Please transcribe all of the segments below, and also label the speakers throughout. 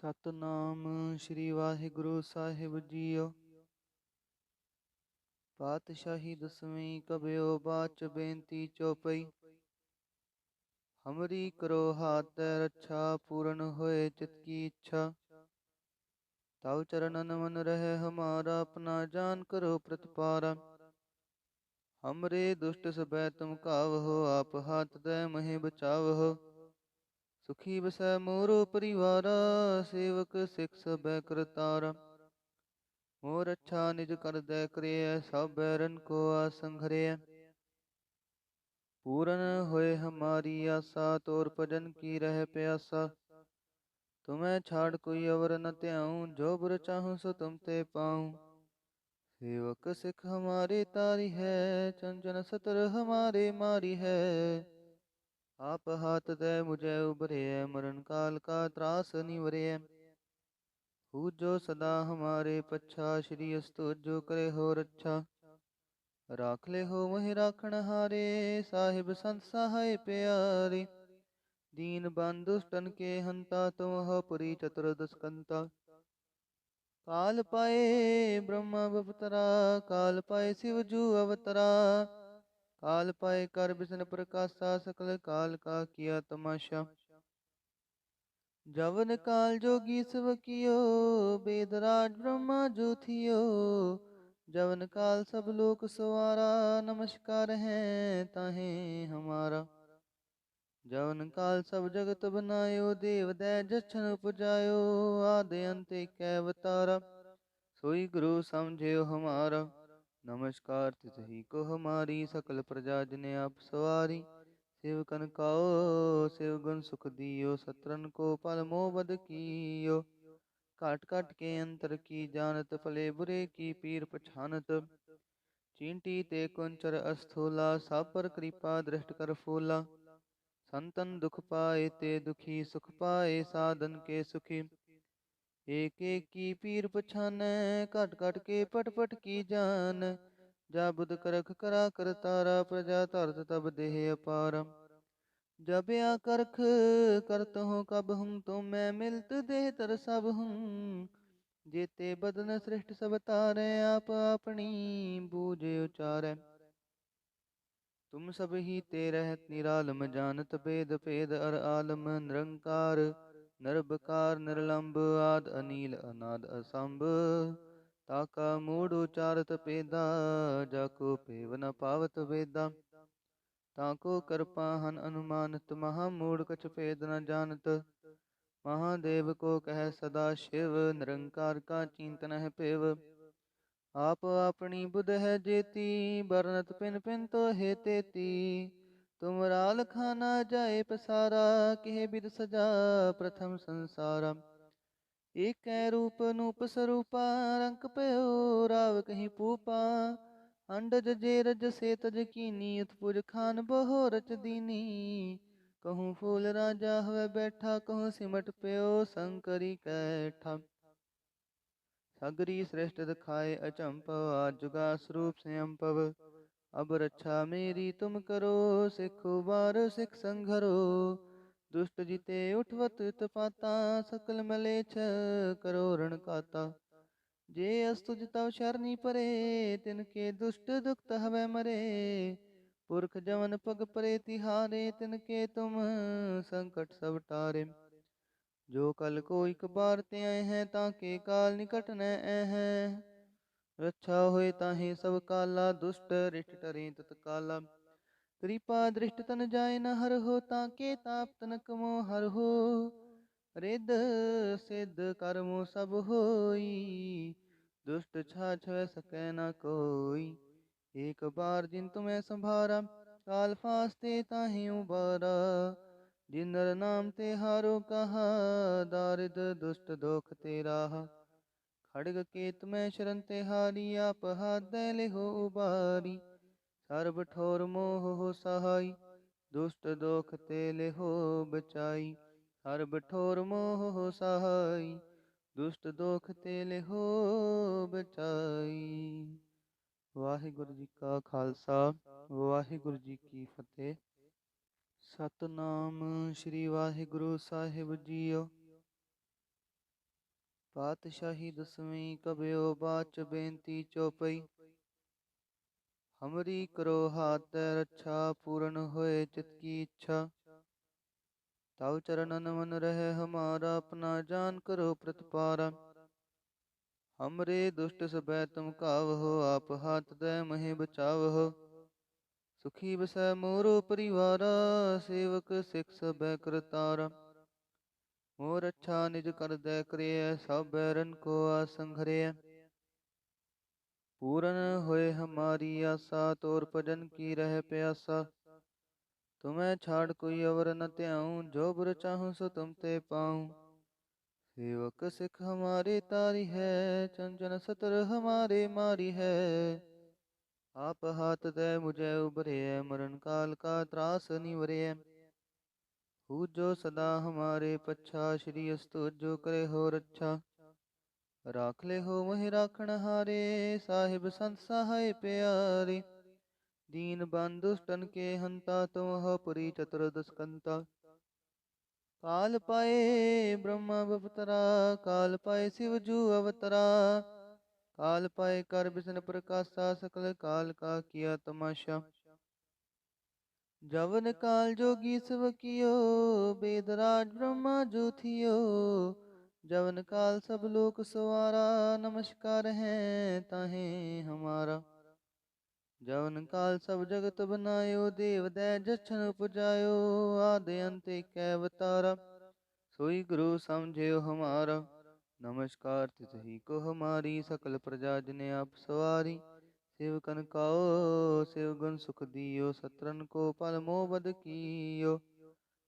Speaker 1: ਸਤਨਾਮ ਸ਼੍ਰੀ ਵਾਹਿਗੁਰੂ ਸਾਹਿਬ JIO. ਪਾਤਸ਼ਾਹੀ ਦਸਵੀਂ ਕਬਿਓ ਬਾਚ ਬੇਨਤੀ ਚੌਪਈ। ਹਮਰੀ ਕਰੋ ਹਾਥ ਰੱਛਾ, ਪੂਰਨ ਹੋਏ ਚਿਤ ਕੀ ਇੱਛਾ। ਤਵ ਚਰਨਨ ਮਨ ਰਹਿ ਹਮਾਰਾ, ਆਪਣਾ ਜਾਨ ਕਰੋ ਪ੍ਰਤਪਾਰਾ। ਹਮਰੇ ਦੁਸ਼ਟ ਸਬੈ ਤੁਮ ਕਾਵਹੋ, ਆਪ ਹਾਥ ਦੈ ਮਹਿ ਬਚਾਵਹੋ। ਸੁਖੀ ਬਸੈ ਮੋਰੋ ਪਰਿਵਾਰਾ, ਸੇਵਕ ਸਿਖ ਸਬੈ ਕਰਤਾਰਾ। ਮੋਰ ਅੱਛਾ ਨਿਜ ਕਰਦੈ ਕਰਿਐ, ਸਭ ਬੈਰਨ ਕੋ ਆਸੰਘਰਿਐ। ਪੂਰਨ ਹੋਏ ਹਮਾਰੀ ਆਸਾ, ਤੋਰ ਭਜਨ ਕੀ ਰਹਿ ਪਿਆਸਾ। ਤੁਮੈ ਛਾੜ ਕੋਈ ਅਵਰ ਨ ਧਿਆਉ, ਜੋ ਬੁਰ ਚਾਹੂੰ ਸੋ ਤੁਮ ਤੇ ਪਾਉ। ਸੇਵਕ ਸਿਖ ਹਮਾਰੇ ਤਾਰੀ ਹੈ, ਚੰਚਨ ਸਤਰ ਹਮਾਰੇ ਮਾਰੀ ਹੈ। ਆਪ ਹਾਥ ਦੈ ਮੁਝੈ ਉਬਰਿਐ, ਮਰਨ ਕਾਲ ਕਾ ਤਰਾਸ ਨਿਵਰਿਐ। ਪੂਜੋ ਸਦਾ ਹਮਾਰੇ ਪੱਛਾ, ਸ਼੍ਰੀ ਅਸਤੁ ਜੋ ਕਰੇ ਹੋ ਰੱਛਾ। ਰਾਖ ਲੈ ਹੋ ਮਹਿ ਰਾਖਣ ਹਾਰੇ, ਸਾਹਿਬ ਸੰਤ ਸਹਾਇ ਪਿਆਰੇ। ਦੀਨ ਬੰਦ ਦੁਸ਼ਟਨ ਕੇ ਹੰਤਾ, ਤੁਮ ਹੋ ਪੁਰੀ ਚਤੁਰਦਸ ਕੰਤਾ। ਕਾਲ ਪਾਏ ਬ੍ਰਹਮਾ ਬਪਤਰਾ, ਕਾਲ ਪਾਏ ਸਿਵ ਜੂ ਅਵਤਰਾ। ਕਾਲ ਪਾਏ ਕਰ ਬਿਸ਼ਨ ਪ੍ਰਕਾਸ਼ਾ, ਸਕਲ ਕਾਲ ਕਾ ਕੀਆ ਤਮਾਸ਼ਾ। ਜਵਨ ਕਾਲ ਜੋਗੀ ਸਭ ਕੀਓ, ਬੇਦ ਰਾਜ ਬ੍ਰਹਮਾ ਜੋ ਥਿਓ। ਜਵਨ ਕਾਲ ਸਭ ਲੋਕ ਸਵਾਰਾ, ਨਮਸਕਾਰ ਹੈ ਤਾਹੇ ਹਮਾਰਾ। ਜਵਨ ਕਾਲ ਸਭ ਜਗਤ ਬਨਾਇਓ, ਦੇਵ ਦੈ ਜਛਨ ਉਪਜਾਇਓ। ਆਦਿ ਅੰਤ ਏਕੈ ਅਵਤਾਰਾ, ਸੋਈ ਗੁਰੂ ਸਮਝਿਓ ਹਮਾਰਾ। ਨਮਸਕਾਰ ਤਿਸਹੀ ਕੋ ਹਮਾਰੀ, ਸਕਲ ਪ੍ਰਜਾ ਜਿਨ ਆਪ ਸਵਾਰੀ। सेवकन काओ सेव गुण सुख दियो, सत्रन को पल मोह बद कियो। काट काट के अंतर की जानत, फले बुरे की पीर पछानत। चींटी ते कुंचर अस्थूला, सब पर कृपा दृष्ट कर फूला। संतन दुख पाए ते दुखी, सुख पाए साधन के सुखी। एक एक की पीर पछानै, काट काट के पट पट की जान। जा बुध करख करा करतारा, प्रजा धरत तब देह अपारा। जब या करख करत हूँ कब हूँ, तो मैं मिलत देह तर सब हूँ। जेते बदन सृष्ट सब तारै, आप अपनी बूझ उचारै। तुम सब ही ते रहत निरालम, जानत भेद भेद अर आलम। निरंकार निर्भकार निर्लंब, आद अनील अनाद असंभ। ताका मूढ़ उचारत पेदा, जाको पेव न पावत वेदा। ताको कृपा हन अनुमानत, महामूढ़ कछ भेद न जानत। महादेव को कह सदा शिव, निरंकार का चिंतन है पेव। आप अपनी बुध है जेती, बरनत पिन पिन तो हे तेती। तुम राल खाना जाए पसारा, केह बिद सजा प्रथम संसारा। एक रूप नूप स्वरूपा, रंक पयो राव कहीं पूपा। अंडज जेरज से तज कीनी, उत्पुज खान बहो रच दीनी। कहूँ फूल राजा हुए बैठा, कहूँ सिमट पयो शंकरी कैठा। सगरी श्रेष्ठ दिखाए अचंपव, जुगा स्वरूप से अम्पव। अब रक्षा मेरी तुम करो, सिखो बार सिख संघरो। दुष्ट जिते उठवत उत्पाता, सकल मलेच्छ करो रण काता। जे अस्तुज तव शरणी परे, तिनके दुष्ट दुखत हवै मरे। पुरख जवन पग परे तिहारे, तिनके तुम संकट सब टारे। जो कल को एक बार ते आए हैं, ताके काल निकट न हैं। रक्षा होए ताहे सब काला, दुष्ट रिष्ट टरे तत्काला। कृपा दृष्ट तन जाय न हर हो, ताके ताप तनक मोह हर हो। रिद सिद्ध कर्मो सब होई, दुष्ट छाछ सकै न कोई। एक बार जिन तुम्हें संभारा, काल फास्ते ताहि उबारा। जिन नर नाम ते हारो कहा, दारिद दुष्ट दोख ते राहा। खड़ग केत में शरण ते हारी, आप हाथ दे ले हो उबारी। सर्ब ठोर मोह हो सहाई, दुष्ट दोख ते ले हो बचाई। सर्ब ठोर मोह हो सहाई, दुष्ट दोख ते ले हो बचाई। वाहिगुरु जी का खालसा, वाहिगुरु जी की फतेह। सतनाम श्री वाहिगुरु साहिब जीओ। पातशाही दसवीं कबयो बाच बेनती चौपई। हमरी करो हाथ रक्षा पूर्ण होए चित की इच्छा। तव चरणन मन रहे हमारा अपना जान करो प्रतिपारा। हमरे दुष्ट सबै तुम कावहो आप हाथ दे महे बचावहो। सुखी बसै मोरो परिवारा सेवक सिख सबै करतारा। मोर अच्छा निज कर दे करिय सब बैरन को आसंघरिय। पूरन होए हमारी आशा तोर भजन की रह प्यासा। तुम्हें छाड़ कोई अवर न त्याऊं जो बुर चाहूं सो तुम ते पाऊं। सेवक सिख हमारे तारी है चंचन सतर हमारे मारी है। आप हाथ दे मुझे उबरे मरण काल का त्रास निवरे। पूजो सदा हमारे पच्छा श्री अस्तु जो करे हो रक्षा। राख ले हो वही राखण हारे साहिब संत सहाय प्यारे। दीन बंधुष्टन के हंता तुम हो पुरी चतुर्दश कंता। काल पाए ब्रह्मा बपतरा काल पाए शिव जू अवतरा। काल पाए कर बिसन प्रकाशा सकल काल का किया तमाशा। जवन काल जोगी सब कियो बेदराज ब्रह्मा जो थियो। जवन काल सब लोक सवारा नमस्कार है ताहे हमारा। जवन काल सब जगत बनायो देव दै जछन उपजायो। आदि अंत एक अवतारा सोई गुरु समझेयो हमारा। नमस्कार तिसही को हमारी सकल प्रजा जिने आप सवारी। सेवकन काओ सेवगुण सुख दियो सत्रन को पल मोह बद कियो।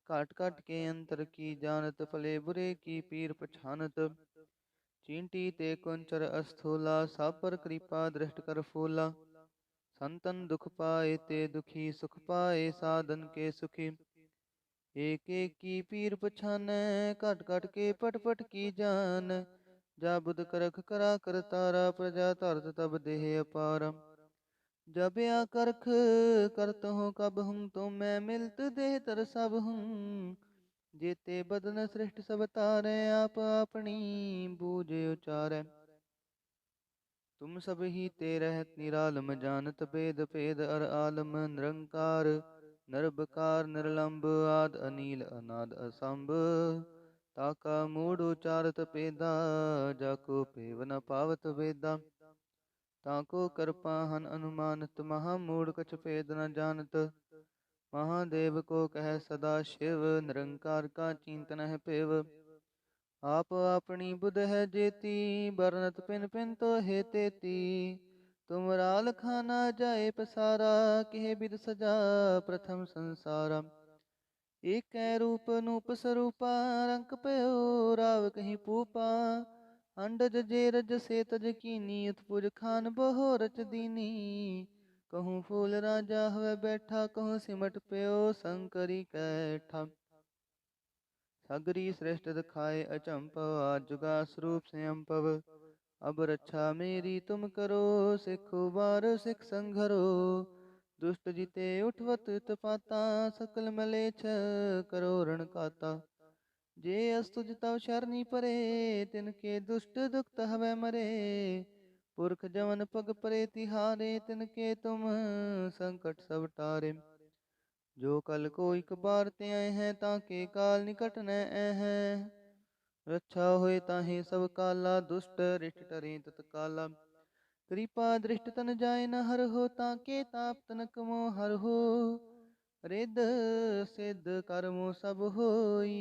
Speaker 1: काट काट के अंतर की जानत फले बुरे की पीर पछानत। चींटी ते कुंचर अस्थूला सब पर कृपा दृष्ट कर फूला। संतन दुख पाए ते दुखी सुख पाए साधन के सुखी। एक एक की पीर पछानै कट कट के पट पट की जान। जा बुध करख करा कर तारा प्रजा तरत तब देह अपारा। जब या करख करत हूँ कब हूँ तो मैं मिलत देह तर सब हूँ। जेते बदन सृष्ट सब तारे आप अपनी बूझ उचारै। तुम सब ही ते रहत निरालम जानत भेद भेद अर आलम। निरंकार निर्भकार निर्लंब आद अनील अनाद असंभ। ताका मूढ़ उचारत पेदा जाको पेव न पावत वेदा। ताको कृपाहन अनुमानत महामूढ़ कछ भेद न जानत। महादेव को कह सदा शिव निरंकार का चिंतन है पेव। आप अपनी बुध है जेती बरनत पिन पिन तो हे तेती। तुम राल खाना जाए पसारा कहे बिद सजा प्रथम संसारा। एक रूप नूप स्वरूपा रंक पयो राव कहीं पूपा। अंडज जेरज से तज कीनी उत्पुज खान बहो रच दीनी। कहूँ फूल राजा हुए बैठा कहूँ सिमट पयो शंकरी कैठा। सगरी श्रेष्ठ दिखाए अचंपव आजुगा स्वरूप स्वयंपव। अब रक्षा मेरी तुम करो सिख उबार सिख संघरो। दुष्ट जिते उठवत तपाता सकल मलेच्छ करो रण काता। जे अस्तुज तव शरणी परे तिनके दुष्ट दुखत हवै मरे। पुरख जवन पग परे तिहारे तिनके तुम संकट सब टारे। जो कल को एक बार ते आए हैं ताके काल निकट न हैं। रक्षा होए ताहे सब काला दुष्ट रिष्ट टरे तत्काला। कृपा दृष्ट तन जाय न हर हो ताके ताप तनक मोह हर हो। रिद सिद्ध कर्मो सब होई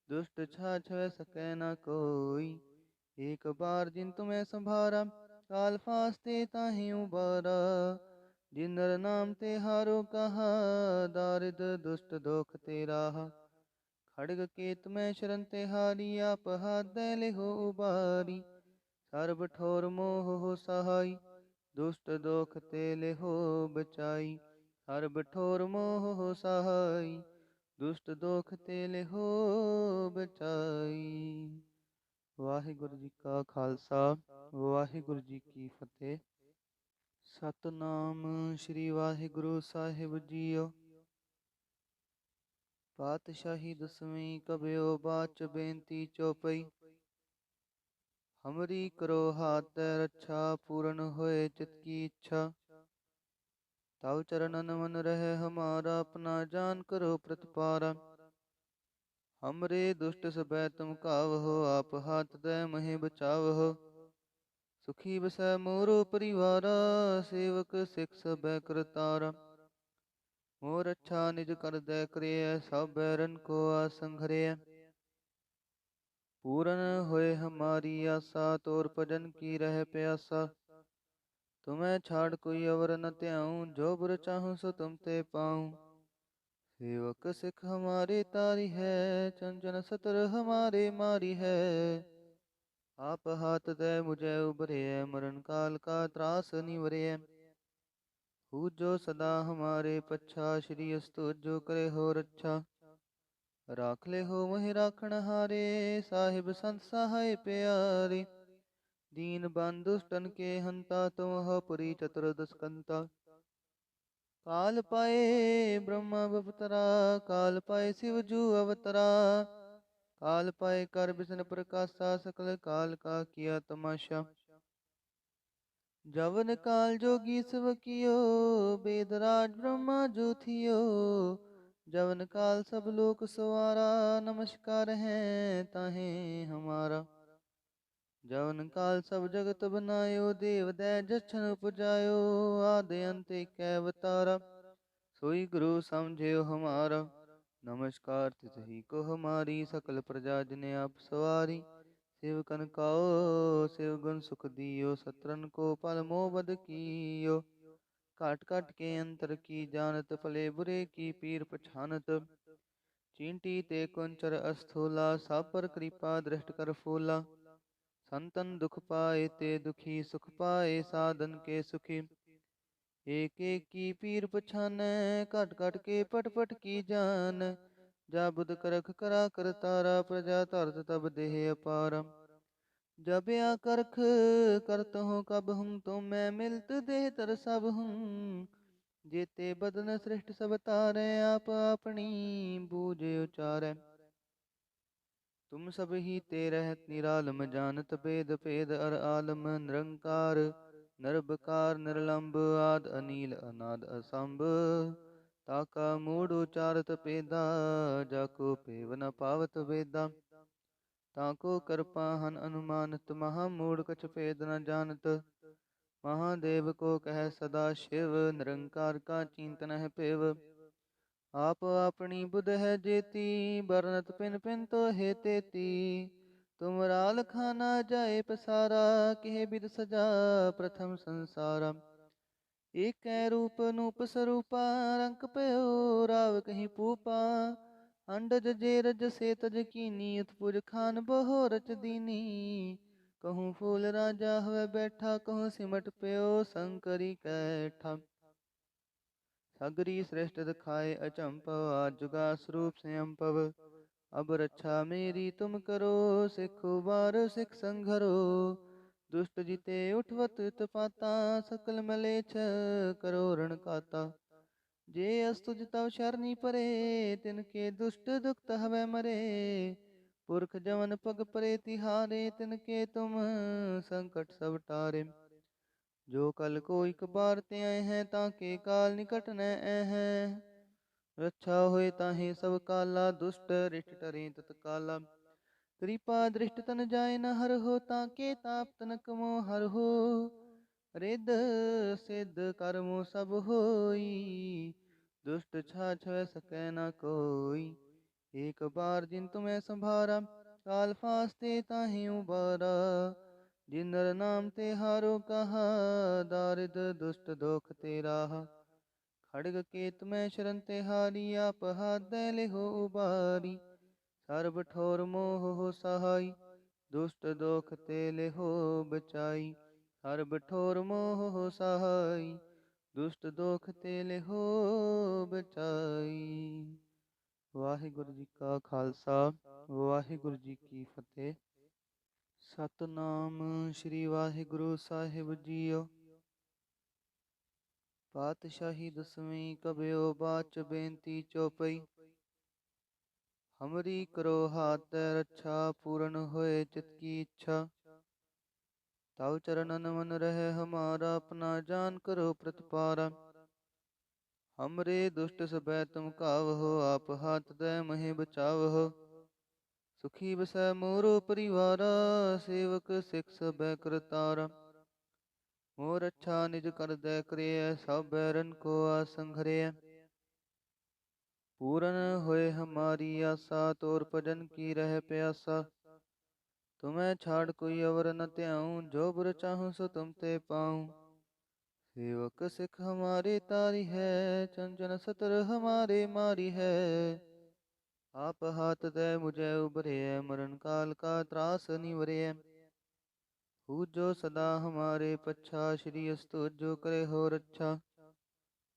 Speaker 1: दुष्ट छाछ सकै न कोई। एक बार जिन तुम्हें संभारा काल फास्ते ताहे उबारा। जिन नर नाम ते हारो कहा दारिद दुष्ट दोख ते राहा। खड़ग केत में शरण ते हारी आप हाथ दे ले हो उबारी। सर्ब ठोर मोह हो सहाई दुष्ट दोख ते ले हो बचाई। सर्ब ठोर मोह हो सहाई दुष्ट दोख ते ले हो बचाई। वाहिगुरु जी का खालसा वाहिगुरु जी की फतेह। सतनाम श्री वाहिगुरु साहिब जीओ। पातशाही दसवीं कबयो बाच बेनती चौपई। हमरी करो हाथ रक्षा, पूर्ण होए चित की इच्छा। तव चरणन मन रहे हमारा, अपना जान करो प्रतिपारा। हमरे दुष्ट सबै तुम कावहो, आप हाथ दे महे बचावहो। सुखी बसै मोरो परिवारा, सेवक सिख सबै करतारा। मोर अच्छा निज कर दे करिय, सब बैरन को आसंघरिय। पूरन होए हमारी आशा, तोर भजन की रह प्यासा। तुम्हें छाड़ कोई अवर न त्याऊं, जो बुर चाहूं सो तुम ते पाऊं। सेवक सिख हमारे तारी है, चंचन सतर हमारे मारी है। आप हाथ दे मुझे उबरे, मरण काल का त्रास निवरे। पूजो सदा हमारे पच्छा, श्री अस्तु जो करे हो रक्षा। राख ले हो वही राखण हारे, साहिब संत सहाय प्यारे। दीन बंधु दुष्टन के हंता, तुम हो पुरी चतुर्दश कंता। काल पाए ब्रह्मा बपतरा, काल पाए शिव जू अवतरा। काल पाए कर बिसन प्रकाशा, सकल काल का किया तमाशा। जवन काल जोगी सब कियो, बेदराज ब्रह्मा जो थियो। जवन काल सब लोक सवारा, नमस्कार है ताहे हमारा। जवन काल सब जगत बनायो, देव दै जछन उपजायो। आदि अंत एक अवतारा, सोई गुरु समझियो हमारा। नमस्कार तिसही को हमारी, सकल प्रजा जिने आप सवारी। सेवकन काओ शिव गुण सुख दियो, सत्रन को पल मोह बद कियो। काट काट के अंतर की जानत, फले बुरे की पीर पछानत। चींटी ते कुंचर अस्थूला, सब पर कृपा दृष्ट कर फूला। संतन दुख पाए ते दुखी, सुख पाए साधन के सुखी। एक एक की पीर पछानै, काट काट के पट पट की जान। जा बुध करख करा कर तारा, प्रजा धरत तब देह अपारा। जब या करख करत हूँ कब हूँ, तो मैं मिलत देह तर सब हूँ। जेते बदन सृष्ट सब तारे, आप अपनी बूझ उचारै। तुम सब ही ते रहत निरालम, जानत भेद भेद अर आलम। निरंकार निर्विकार निर्लंब, आद अनील अनाद असंभ। ताका मूढ़ उचारत पेदा, जाको पेव न पावत वेदा। ताको कृपाहन अनुमानत, महामूढ़ कछ भेद न जानत। महादेव को कह सदा शिव, निरंकार का चिंतन है पेव। आप अपनी बुध है जेती, बरनत पिन पिन तो हे तेती। तुम राल खाना जाए पसारा, कह बिद सजा प्रथम संसारा। एक रूप नूप स्वरूपा, रंक पयो राव कहीं पूपा। अंडज जेरज से तज कीनी, उत्पुज खान बहो रच दीनी। कहूँ फूल राजा हुए बैठा, कहूँ सिमट पयो शंकरी कैठा। सगरी श्रेष्ठ दिखाए अचंपव, आज जुगा स्वरूप से अम्पव। अब रक्षा मेरी तुम करो, सिखो बार सिख संघरो। दुष्ट जिते उठवत उत्पाता, सकल मलेच्छ करो रण काता। जे अस्तुज तव शरणी परे, तिनके दुष्ट दुखत हवै मरे। पुरख जवन पग परे तिहारे, तिनके तुम संकट सब टारे। जो कल को एक बार ते आए हैं, ताके काल निकट न हैं। रक्षा होए ताहे सब काला, दुष्ट रिष्ट टरे तत्काला। कृपा दृष्ट तन जाय न हर हो, ताके ताप तनक मोह हर हो। रिद सिद्ध कर्मो सब होई, दुष्ट छाछ सकै न कोई। एक बार जिन तुम्हें संभारा, काल फास्ते ताहि उबारा। जिन नर नाम ते हारो कहा, दारिद दुष्ट दोख ते राहा। खड़ग केत में शरण ते हारी, आप हाथ दे ले हो उबारी। सर्ब ठोर मोह हो सहाई, दुष्ट दोख ते ले हो बचाई। सर्ब ठोर मोह हो सहाई, दुष्ट दोख ते ले हो बचाई। वाहिगुरु जी का खालसा, वाहिगुरु जी की फतेह। सतनाम श्री वाहिगुरु साहिब जीओ। पातशाही दसवीं कबयो, बाच बेनती चौपई। हमरी करो हाथ रक्षा, पूर्ण होए चित की इच्छा। तव चरणन मन रहे हमारा, अपना जान करो प्रतिपारा। हमरे दुष्ट सबै तुम कावहो, आप हाथ दे महे बचावहो। सुखी बसै मोरो परिवारा, सेवक सिख सबै करतारा। मोर अच्छा निज कर दे करिय, सब बैरन को आसंघरिय। पूरन होए हमारी आशा, तोर भजन की रह प्यासा। तुम्हें छाड़ कोई अवर न त्याऊं, जो बुर चाहूं सो तुम ते पाऊं। सेवक सिख हमारे तारी है, चंचन सतर हमारे मारी है। आप हाथ दे मुझे उबरे, मरण काल का त्रास निवरे। पूजो सदा हमारे पच्छा, श्री अस्तु जो करे हो रक्षा।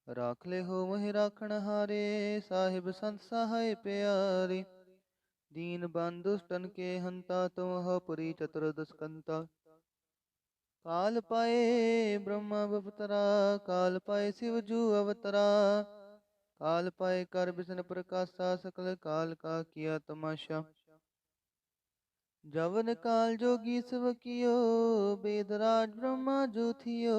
Speaker 1: राख ले हो वही राखण हारे, साहिब संत सहाय प्यारे। दीन बंधु दुष्टन के हंता, तुम हो पुरी चतुर्दश कंता। काल पाए ब्रह्मा बपतरा, काल पाए शिव जू अवतरा। काल पाए कर बिसन प्रकाशा, सकल काल का किया तमाशा। जवन काल जोगी सब कियो, बेदराज ब्रह्मा जो थियो।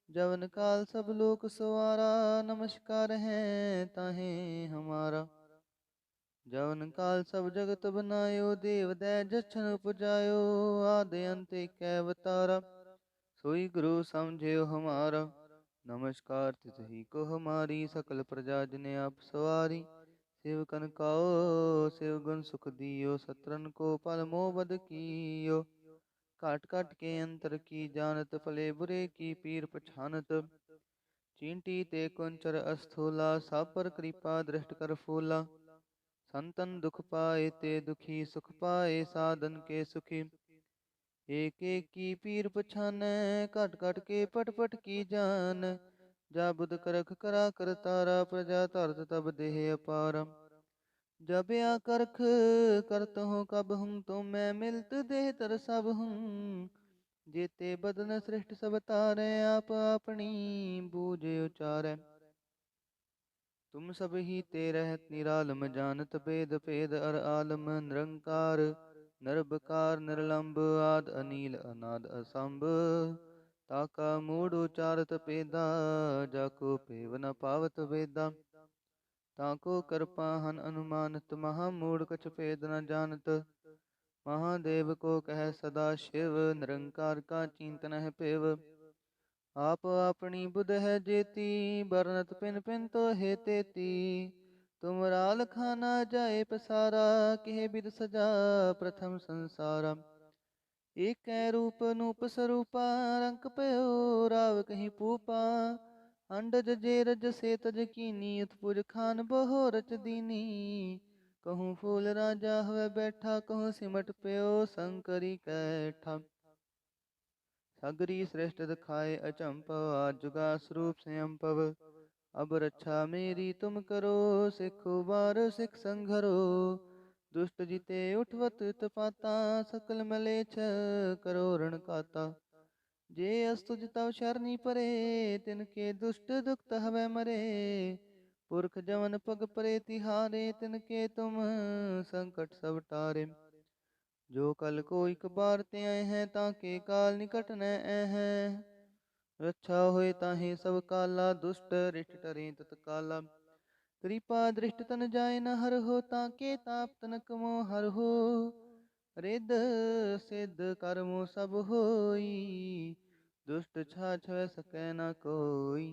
Speaker 1: जवन काल सब लोक सवारा, नमस्कार है ताहे हमारा। जवन काल सब जगत बनायो, देव दै जछन उपजायो। आदि अंत एक अवतारा, सोई गुरु समझेयो हमारा। नमस्कार तिसही को हमारी, सकल प्रजा जिने आप सवारी। सेवकन काओ सेवगुण सुख दियो, सत्रन को पल मोह बद कियो। काट काट के अंतर की जानत, फले बुरे की पीर पछानत। चींटी ते कुंचर अस्थूला, सब पर कृपा दृष्ट कर फूला। संतन दुख पाए ते दुखी, सुख पाए साधन के सुखी। एक एक की पीर पछानै, काट काट के पट पट की जान। जा बुध करख करा कर तारा, प्रजा धरत तब देह अपारा। जब या करख करत हूँ कब हूँ, तो मैं मिलत देह तर सब हूँ। जेते बदन सृष्ट सब तारे, आप अपनी बूझ उचारै। तुम सब ही ते रहत निरालम, जानत भेद भेद अर आलम। निरंकार निर्विकार निर्लंब, आद अनील अनाद असंभ। ताका मूढ़ उचारत पेदा, जाको पेव न पावत वेदा। ताको कृपा हन अनुमानत, महामूढ़ कछ भेद न जानत। महादेव को कह सदा शिव, निरंकार का चिंतन है पेव। आप अपनी बुध है जेती, बरनत पिन पिन तो हे तेती। तुम राल खाना जाए पसारा, कह बिद सजा प्रथम संसारा। एक रूप नूप स्वरूपा, रंक पयो राव कहीं पूपा। अंडज जेरज से तज कीनी, उत्पुज खान बहो रच दीनी। कहूँ फूल राजा हुए बैठा, कहूँ सिमट पयो शंकरी कैठा। सगरी श्रेष्ठ दिखाए अचंपव, आज जुगा स्वरूप स्वयंपव। अब रक्षा मेरी तुम करो, सिखो बार सिख संघरो। दुष्ट जिते उठवत उत्पाता, सकल मलेच्छ करो रण काता। जे अस्तुज तव शरणी परे, तिनके दुष्ट दुखत हवै मरे। पुरख जवन पग परे तिहारे, तिनके तुम संकट सब टारे। जो कल को एक बार ते आए हैं, ताके काल निकट न हैं। रक्षा होए ताहे सब काला, दुष्ट रिष्ट टरे तत्काला। कृपा दृष्ट तन जाए न हर हो, ताके ताप तनक मोह हर हो। रिद सिद्ध कर्मो सब होई, दुष्ट छाछ सकै न कोई।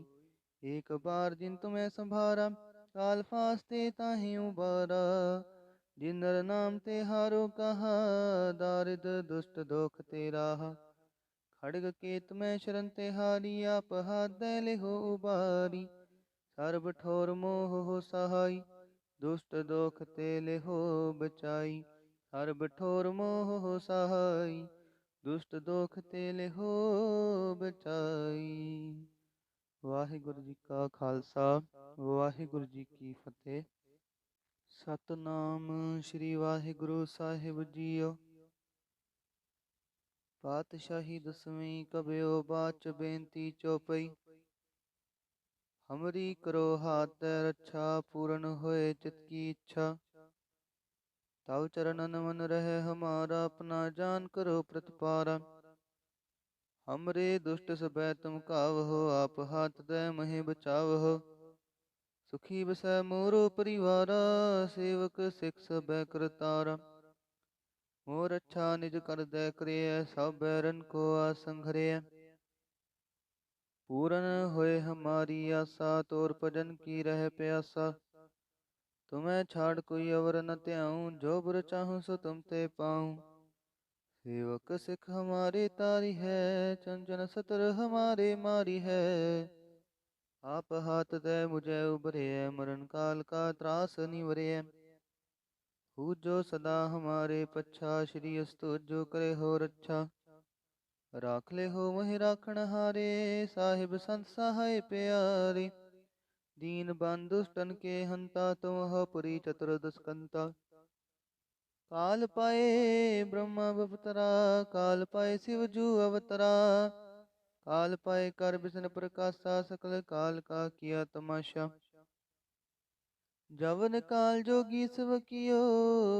Speaker 1: एक बार जिन तुम्हें संभारा, काल फास्ते ताहे उबारा। जिन नर नाम ते हारो कहा, दारिद दुष्ट दोख ते राहा। खड़ग केत में शरण ते हारी, आप हाथ दे ले हो उबारी। सर्ब ठोर मोह हो सहाई, दुष्ट दोख ते ले हो बचाई। सर्ब ठोर मोह हो सहाई, दुष्ट दोख ते ले हो बचाई। वाहिगुरु जी का खालसा, वाहिगुरु जी की फतेह। सतनाम श्री वाहिगुरु साहिब जीओ। पातशाही दसवीं कबयो बाच बेनती चौपई। हमरी करो हाथ रक्षा, पूर्ण होए चित की इच्छा। तव चरणन मन रहे हमारा, अपना जान करो प्रतिपारा। हमरे दुष्ट सबै तुम कावहो, आप हाथ दे महे बचावहो। सुखी बसै मोरो परिवारा, सेवक सिख सबै करतारा। मोर अच्छा निज कर दे करिय, सब बैरन को आसंघरिय। पूरन होए हमारी आशा, तोर भजन की रह प्यासा। तुम्हें छाड़ कोई अवर न त्याऊं, जो बुर चाहूं सो तुम ते पाऊं। सेवक सिख हमारे तारी है, चंचन सतर हमारे मारी है। आप हाथ दे मुझे उबरे, मरण काल का त्रास निवरे। पूजो सदा हमारे पच्छा, श्री अस्तु जो करे हो रक्षा। राख ले हो वही राखण हारे, साहिब संत सहाय प्यारे। दीन बंधु दुष्टन के हंता, तुम हो पुरी चतुर दुष्कंता। काल पाए ब्रह्मा बपतरा, काल पाए शिव जू अवतरा। काल पाए कर बिसन प्रकाशा, सकल काल का किया तमाशा। जवन काल जोगी सब कियो,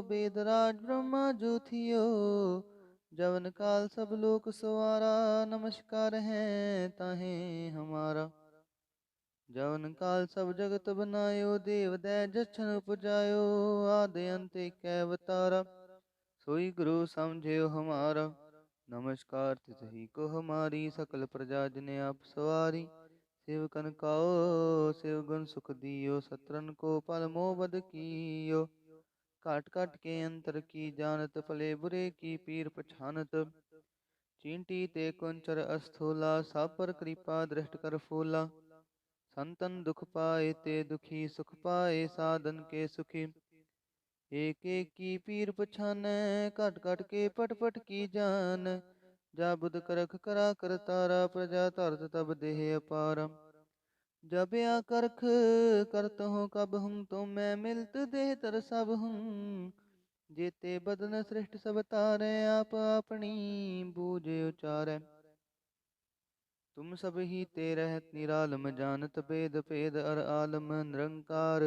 Speaker 1: बेदराज ब्रह्मा जो थियो। जवन काल सब लोक सवारा, नमस्कार है ताहे हमारा। जवन काल सब जगत बनायो, देव दै जछन उपजायो। आदि अंत एक अवतारा, सोई गुरु समझियो हमारा। नमस्कार तिसही को हमारी, सकल प्रजा जिने आप सवारी। सेवकन काओ सेवगुण सुख दियो, सत्रन को पल मोह बद कियो। काट काट के अंतर की जानत, फले बुरे की पीर पछानत। चींटी ते कुंचर अस्थूला, सब पर कृपा दृष्ट कर फूला। संतन दुख पाए ते दुखी, सुख पाए साधन के सुखी। एक एक की पीर पछानै, कट कट के पट पट की जान। जा बुध करख करा कर तारा, प्रजा तरत तब देह अपारा। जब या करख करत हो कब हूँ, तो मैं मिलत देह तर सब हूँ। जेते बदन सृष्ट सब तारे, आप अपनी बूझ उचारै। तुम सब ही ते रहत निरालम, जानत भेद भेद अर आलम। निरंकार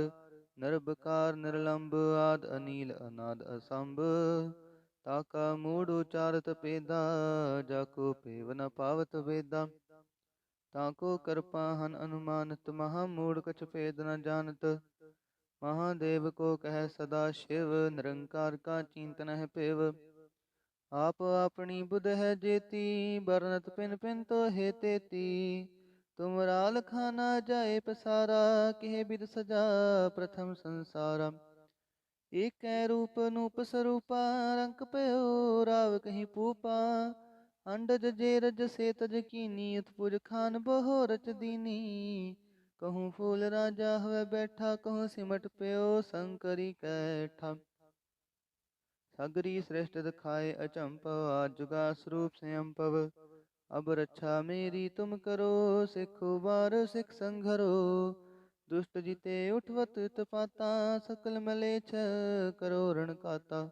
Speaker 1: निर्भकार निर्लंब, आद अनील अनाद असंभ। ताका मूढ़ उचारत पेदा, जाको पेव न पावत वेदा। ताको कृपाहन अनुमानत, महामूढ़ कछ भेद न जानत। महादेव को कह सदा शिव, निरंकार का चिंतन है पेव। आप अपनी बुध है जेती, बरनत पिन पिन तो हे तेती। तुम राल खाना जाए पसारा, कहे बिद सजा प्रथम संसारा। एक रूप नूप स्वरूपा, रंक पयो राव कहीं पूपा। अंडज जेरज से तज कीनी, उत्पुज खान बहो रच दीनी। कहूँ फूल राजा हुए बैठा, कहूँ सिमट पयो शंकरी कैठा। सगरी श्रेष्ठ दिखाए अचंपव, जुगा स्वरूप स्वयंपव। अब रक्षा मेरी तुम करो, सिखो बार सिख संघरो। दुष्ट जिते उठवत उत्पाता, सकल मलेच्छ करो रण काता।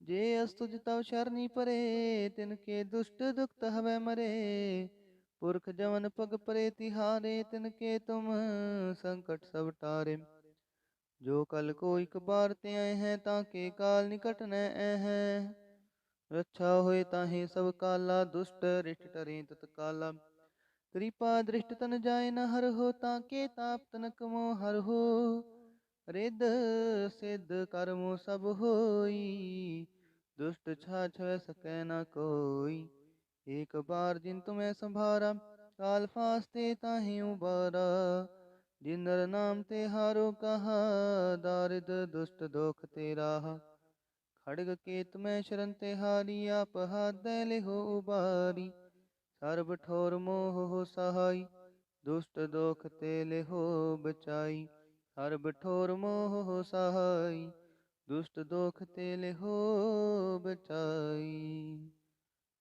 Speaker 1: जे अस्तुज तव शरणी परे, तिनके दुष्ट दुखत हवै मरे। पुरख जवन पग परे तिहारे, तिनके तुम संकट सब टारे। जो कल को एक बार ते आए हैं, ताके काल निकट न हैं। रक्षा होए ताहे सब काला, दुष्ट रिष्ट टरे तत्काला। कृपा दृष्ट तन जाय न हर हो, ताके ताप तनक मोह हर हो। रिद सिद्ध कर्मो सब होई, दुष्ट छाछ सकै न कोई। एक बार जिन तुम्हें संभारा, काल फास्ते ताहि उबारा। जिन नर नाम ते हारो कहा, दारिद दुष्ट दोख ते राहा। खड़ग केत में शरण ते हारी, आप हाथ दे ले हो उबारी। सर्ब ठोर मोह हो सहाई, दुष्ट दोख ते ले हो बचाई। सर्ब ठोर मोह हो सहाई, दुष्ट दोख ते ले हो बचाई।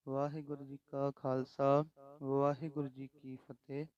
Speaker 1: वाहिगुरु जी का खालसा, वाहिगुरु जी की फतेह।